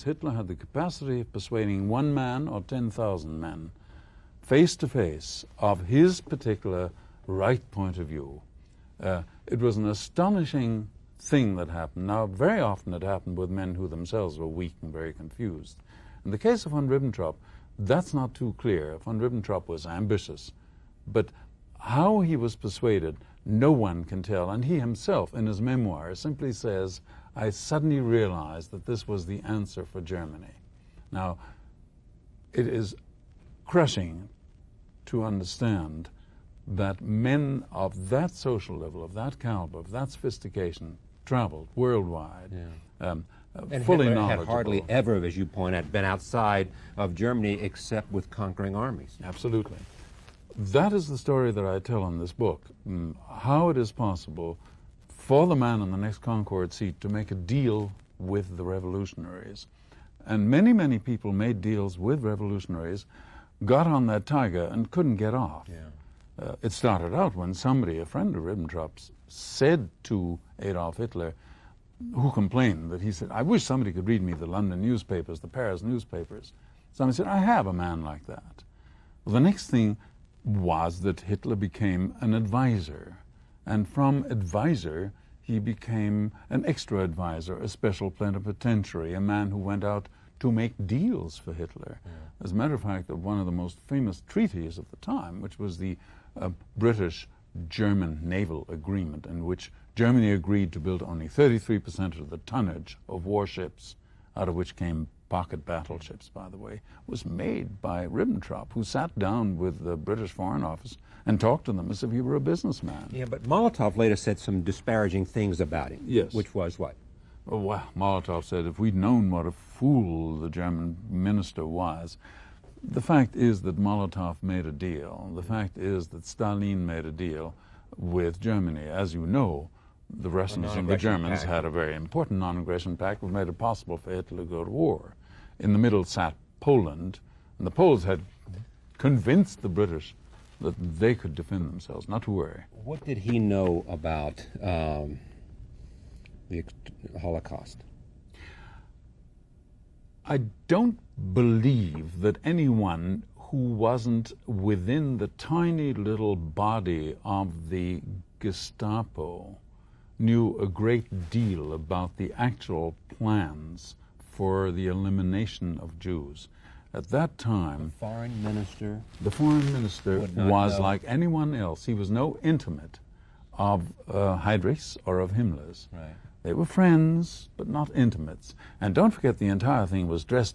Hitler had the capacity of persuading one man or 10,000 men face to face of his particular right point of view. It was an astonishing thing that happened. Now, very often it happened with men who themselves were weak and very confused. In the case of von Ribbentrop, that's not too clear. Von Ribbentrop was ambitious, but how he was persuaded, no one can tell. And he himself, in his memoirs, simply says, I suddenly realized that this was the answer for Germany. Now, it is crushing to understand that men of that social level, of that caliber, of that sophistication, traveled worldwide, and fully Hitler knowledgeable. had hardly ever, as you point out, been outside of Germany except with conquering armies. Absolutely. That is the story that I tell in this book, how it is possible for the man in the next Concord seat to make a deal with the revolutionaries. And many, many people made deals with revolutionaries, got on that tiger and couldn't get off. It started out when somebody, a friend of Ribbentrop's, said to Adolf Hitler, who complained that he said, I wish somebody could read me the London newspapers, the Paris newspapers. Somebody said, I have a man like that. Well, the next thing was that Hitler became an advisor. And from advisor, he became an extra advisor, a special plenipotentiary, a man who went out to make deals for Hitler. As a matter of fact, one of the most famous treaties of the time, which was the British-German Naval Agreement, in which Germany agreed to build only 33% of the tonnage of warships, out of which came pocket battleships, by the way, was made by Ribbentrop, who sat down with the British Foreign Office and talked to them as if he were a businessman. Yeah, but Molotov later said some disparaging things about him. Yes. Which was what? Well, Molotov said, if we'd known what a fool the German minister was. The fact is that Molotov made a deal. The fact is that Stalin made a deal with Germany. As you know, the Russians and the Germans had a very important non-aggression pact which made it possible for Hitler to go to war. In the middle sat Poland, and the Poles had convinced the British that they could defend themselves, not to worry. What did he know about the Holocaust? I don't believe that anyone who wasn't within the tiny little body of the Gestapo knew a great deal about the actual plans for the elimination of Jews. At that time, The foreign minister was like anyone else. He was no intimate of Heydrich's or of Himmler's. Right. They were friends, but not intimates. And don't forget, the entire thing was dressed